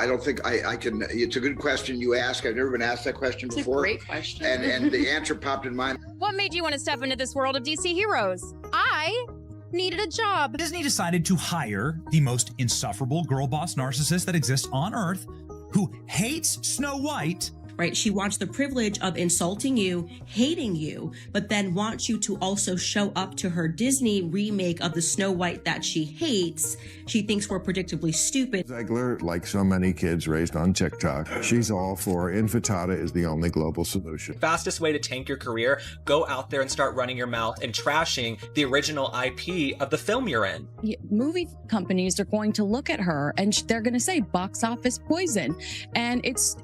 I don't think I can. It's a good question you ask. I've never been asked that question before. It's a great question. And the answer popped in mind. What made you want to step into this world of DC heroes? I needed a job. Disney decided to hire the most insufferable girl boss narcissist that exists on Earth, who hates Snow White. Right? She wants the privilege of insulting you, hating you, but then wants you to also show up to her Disney remake of the Snow White that she hates. She thinks we're predictably stupid. Zegler, like so many kids raised on TikTok, she's all for infantata is the only global solution. Fastest way to tank your career, go out there and start running your mouth and trashing the original IP of the film you're in. Movie companies are going to look at her and they're going to say box office poison. And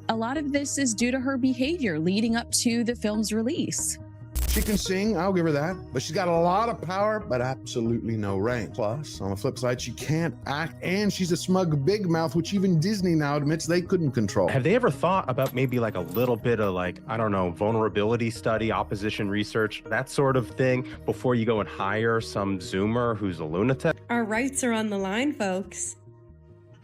a lot of this is due to her behavior leading up to the film's release. She can sing, I'll give her that, but she's got a lot of power, but absolutely no range. Plus, on the flip side, she can't act, and she's a smug big mouth, which even Disney now admits they couldn't control. Have they ever thought about maybe like a little bit of like, I don't know, vulnerability study, opposition research, that sort of thing, before you go and hire some Zoomer who's a lunatic? Our rights are on the line, folks.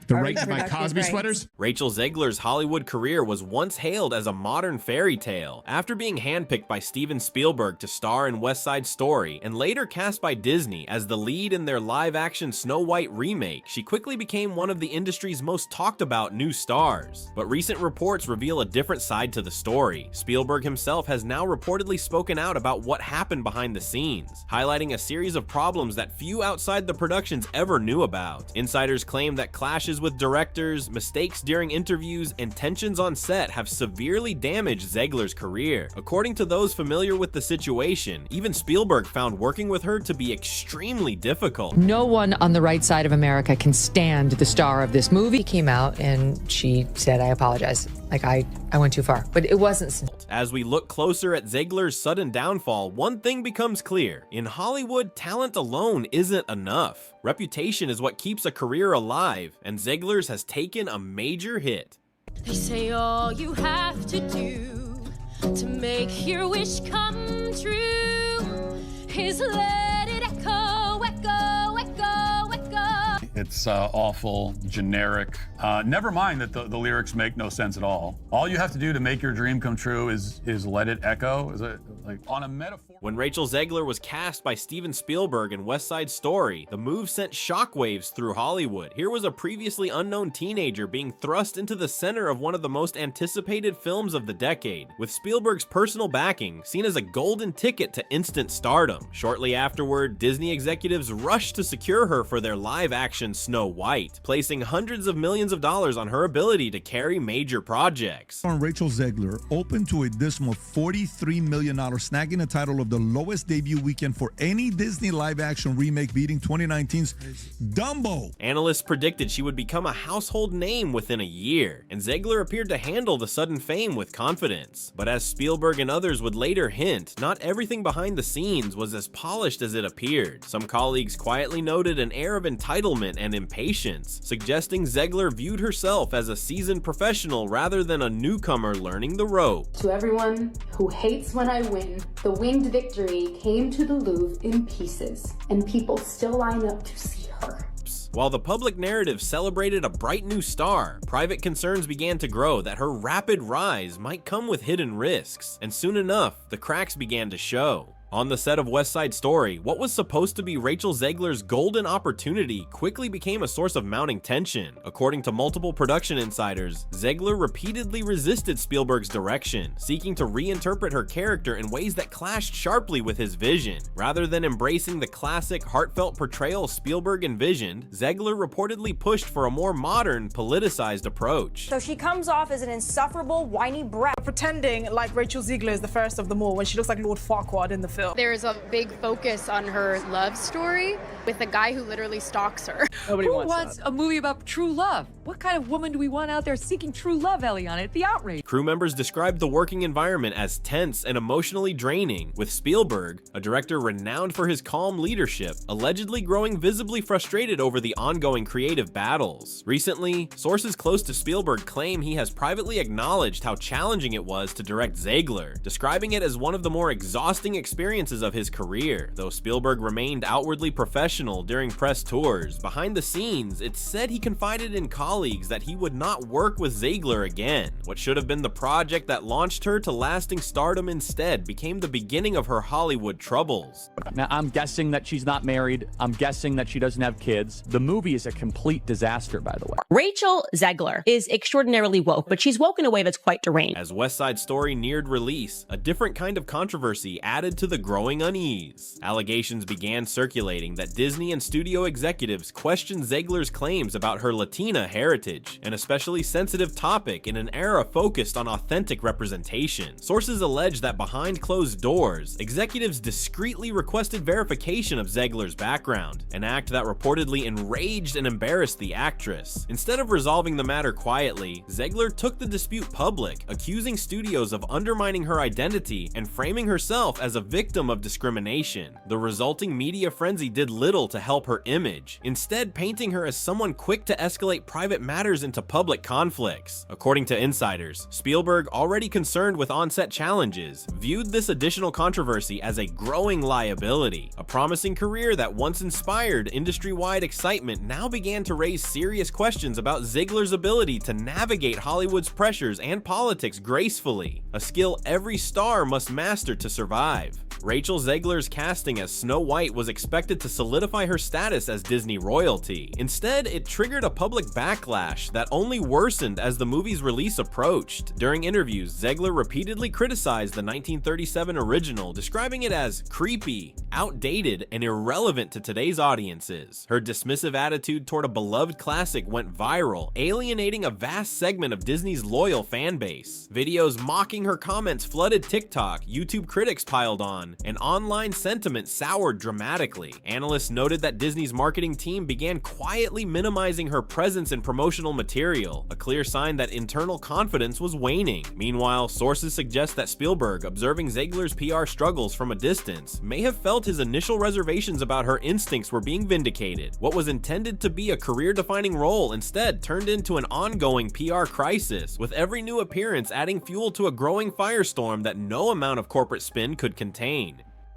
The right to buy Cosby sweaters? Rachel Zegler's Hollywood career was once hailed as a modern fairy tale. After being handpicked by Steven Spielberg to star in West Side Story, and later cast by Disney as the lead in their live-action Snow White remake, she quickly became one of the industry's most talked about new stars. But recent reports reveal a different side to the story. Spielberg himself has now reportedly spoken out about what happened behind the scenes, highlighting a series of problems that few outside the productions ever knew about. Insiders claim that clashes with directors, mistakes during interviews, and tensions on set have severely damaged Zegler's career. According to those familiar with the situation, even Spielberg found working with her to be extremely difficult. No one on the right side of America can stand the star of this movie. She came out and she said, I apologize. Like, I went too far, but it wasn't. As we look closer at Zegler's sudden downfall, one thing becomes clear. In Hollywood, talent alone isn't enough. Reputation is what keeps a career alive, and Zegler's has taken a major hit. They say all you have to do to make your wish come true is let it echo, echo, echo, echo. It's awful, generic. Never mind that the lyrics make no sense at all. All you have to do to make your dream come true is let it echo. Is it like on a metaphor? When Rachel Zegler was cast by Steven Spielberg in West Side Story, the move sent shockwaves through Hollywood. Here was a previously unknown teenager being thrust into the center of one of the most anticipated films of the decade, with Spielberg's personal backing seen as a golden ticket to instant stardom. Shortly afterward, Disney executives rushed to secure her for their live-action Snow White, placing hundreds of millions of dollars on her ability to carry major projects. Rachel Zegler opened to a dismal $43 million, snagging the title of the lowest debut weekend for any Disney live-action remake, beating 2019's Dumbo. Analysts predicted she would become a household name within a year, and Zegler appeared to handle the sudden fame with confidence. But as Spielberg and others would later hint, not everything behind the scenes was as polished as it appeared. Some colleagues quietly noted an air of entitlement and impatience, suggesting Zegler viewed herself as a seasoned professional rather than a newcomer learning the ropes. To everyone who hates when I win, the winged victory came to the Louvre in pieces, and people still line up to see her. While the public narrative celebrated a bright new star, private concerns began to grow that her rapid rise might come with hidden risks, and soon enough, the cracks began to show. On the set of West Side Story, what was supposed to be Rachel Zegler's golden opportunity quickly became a source of mounting tension. According to multiple production insiders, Zegler repeatedly resisted Spielberg's direction, seeking to reinterpret her character in ways that clashed sharply with his vision. Rather than embracing the classic, heartfelt portrayal Spielberg envisioned, Zegler reportedly pushed for a more modern, politicized approach. So she comes off as an insufferable, whiny brat. Pretending like Rachel Zegler is the first of them all when she looks like Lord Farquaad in the film. There's a big focus on her love story with a guy who literally stalks her. Nobody wants a movie about true love? What kind of woman do we want out there seeking true love, Eliana? It's the outrage. Crew members described the working environment as tense and emotionally draining, with Spielberg, a director renowned for his calm leadership, allegedly growing visibly frustrated over the ongoing creative battles. Recently, sources close to Spielberg claim he has privately acknowledged how challenging it was to direct Zegler, describing it as one of the more exhausting experiences of his career. Though Spielberg remained outwardly professional professional during press tours. Behind the scenes, it's said he confided in colleagues that he would not work with Zegler again. What should have been the project that launched her to lasting stardom instead became the beginning of her Hollywood troubles. Now, I'm guessing that she's not married. I'm guessing that she doesn't have kids. The movie is a complete disaster, by the way. Rachel Zegler is extraordinarily woke, but she's woke in a way that's quite deranged. As West Side Story neared release, a different kind of controversy added to the growing unease. Allegations began circulating that Disney and studio executives questioned Zegler's claims about her Latina heritage, an especially sensitive topic in an era focused on authentic representation. Sources allege that behind closed doors, executives discreetly requested verification of Zegler's background, an act that reportedly enraged and embarrassed the actress. Instead of resolving the matter quietly, Zegler took the dispute public, accusing studios of undermining her identity and framing herself as a victim of discrimination. The resulting media frenzy did little to help her image, instead painting her as someone quick to escalate private matters into public conflicts. According to insiders, Spielberg, already concerned with on-set challenges, viewed this additional controversy as a growing liability. A promising career that once inspired industry-wide excitement now began to raise serious questions about Zegler's ability to navigate Hollywood's pressures and politics gracefully, a skill every star must master to survive. Rachel Zegler's casting as Snow White was expected to solidify her status as Disney royalty. Instead, it triggered a public backlash that only worsened as the movie's release approached. During interviews, Zegler repeatedly criticized the 1937 original, describing it as creepy, outdated, and irrelevant to today's audiences. Her dismissive attitude toward a beloved classic went viral, alienating a vast segment of Disney's loyal fan base. Videos mocking her comments flooded TikTok, YouTube critics piled on, and online sentiment soured dramatically. Analysts noted that Disney's marketing team began quietly minimizing her presence in promotional material, a clear sign that internal confidence was waning. Meanwhile, sources suggest that Spielberg, observing Zegler's PR struggles from a distance, may have felt his initial reservations about her instincts were being vindicated. What was intended to be a career-defining role instead turned into an ongoing PR crisis, with every new appearance adding fuel to a growing firestorm that no amount of corporate spin could contain.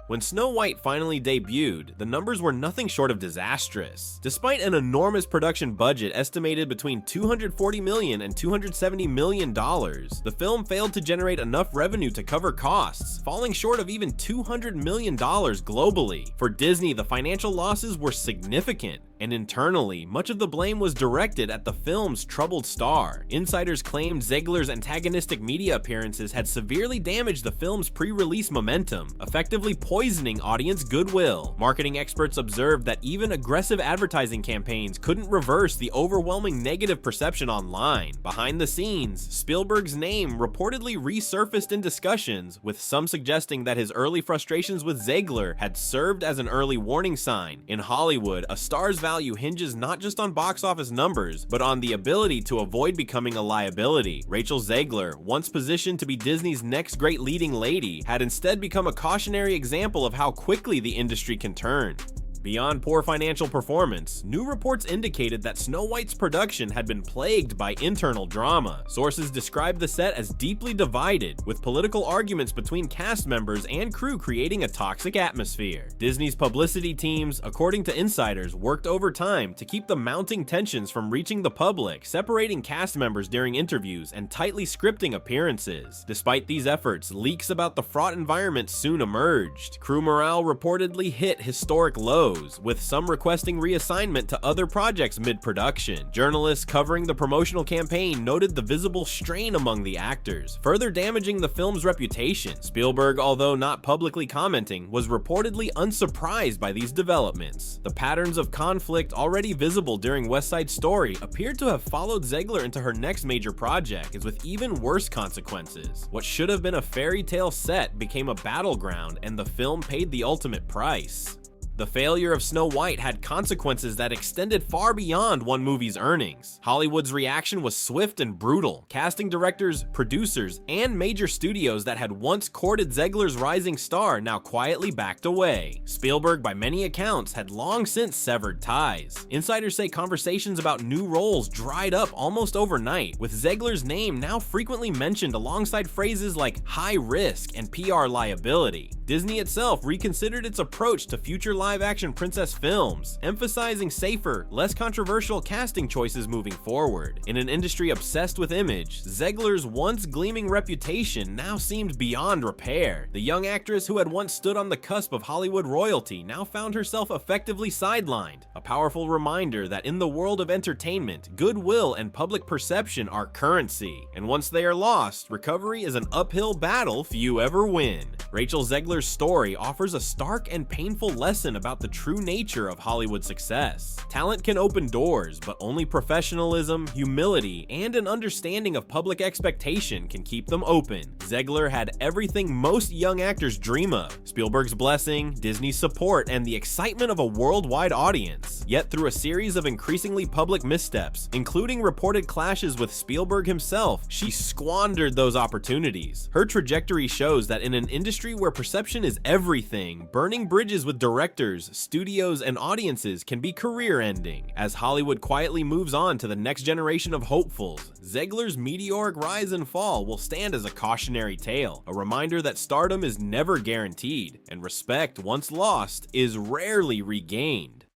When Snow White finally debuted, the numbers were nothing short of disastrous. Despite an enormous production budget estimated between $240 million and $270 million, the film failed to generate enough revenue to cover costs, falling short of even $200 million globally. For Disney, the financial losses were significant, and internally, much of the blame was directed at the film's troubled star. Insiders claimed Zegler's antagonistic media appearances had severely damaged the film's pre-release momentum, effectively poisoning audience goodwill. Marketing experts observed that even aggressive advertising campaigns couldn't reverse the overwhelming negative perception online. Behind the scenes, Spielberg's name reportedly resurfaced in discussions, with some suggesting that his early frustrations with Zegler had served as an early warning sign. In Hollywood, a star's value hinges not just on box office numbers, but on the ability to avoid becoming a liability. Rachel Zegler, once positioned to be Disney's next great leading lady, had instead become a cautionary example of how quickly the industry can turn. Beyond poor financial performance, new reports indicated that Snow White's production had been plagued by internal drama. Sources described the set as deeply divided, with political arguments between cast members and crew creating a toxic atmosphere. Disney's publicity teams, according to insiders, worked overtime to keep the mounting tensions from reaching the public, separating cast members during interviews and tightly scripting appearances. Despite these efforts, leaks about the fraught environment soon emerged. Crew morale reportedly hit historic lows, with some requesting reassignment to other projects mid-production. Journalists covering the promotional campaign noted the visible strain among the actors, further damaging the film's reputation. Spielberg, although not publicly commenting, was reportedly unsurprised by these developments. The patterns of conflict already visible during West Side Story appeared to have followed Zegler into her next major project, as with even worse consequences. What should have been a fairy tale set became a battleground, and the film paid the ultimate price. The failure of Snow White had consequences that extended far beyond one movie's earnings. Hollywood's reaction was swift and brutal. Casting directors, producers, and major studios that had once courted Zegler's rising star now quietly backed away. Spielberg, by many accounts, had long since severed ties. Insiders say conversations about new roles dried up almost overnight, with Zegler's name now frequently mentioned alongside phrases like high risk and PR liability. Disney itself reconsidered its approach to future live live-action princess films, emphasizing safer, less controversial casting choices moving forward. In an industry obsessed with image, Zegler's once gleaming reputation now seemed beyond repair. The young actress who had once stood on the cusp of Hollywood royalty now found herself effectively sidelined, a powerful reminder that in the world of entertainment, goodwill and public perception are currency, and once they are lost, recovery is an uphill battle few ever win. Rachel Zegler's story offers a stark and painful lesson about the true nature of Hollywood success. Talent can open doors, but only professionalism, humility, and an understanding of public expectation can keep them open. Zegler had everything most young actors dream of: Spielberg's blessing, Disney's support, and the excitement of a worldwide audience. Yet through a series of increasingly public missteps, including reported clashes with Spielberg himself, she squandered those opportunities. Her trajectory shows that in an industry where perception is everything, burning bridges with directors, studios, and audiences can be career-ending. As Hollywood quietly moves on to the next generation of hopefuls, Zegler's meteoric rise and fall will stand as a cautionary tale, a reminder that stardom is never guaranteed, and respect once lost is rarely regained.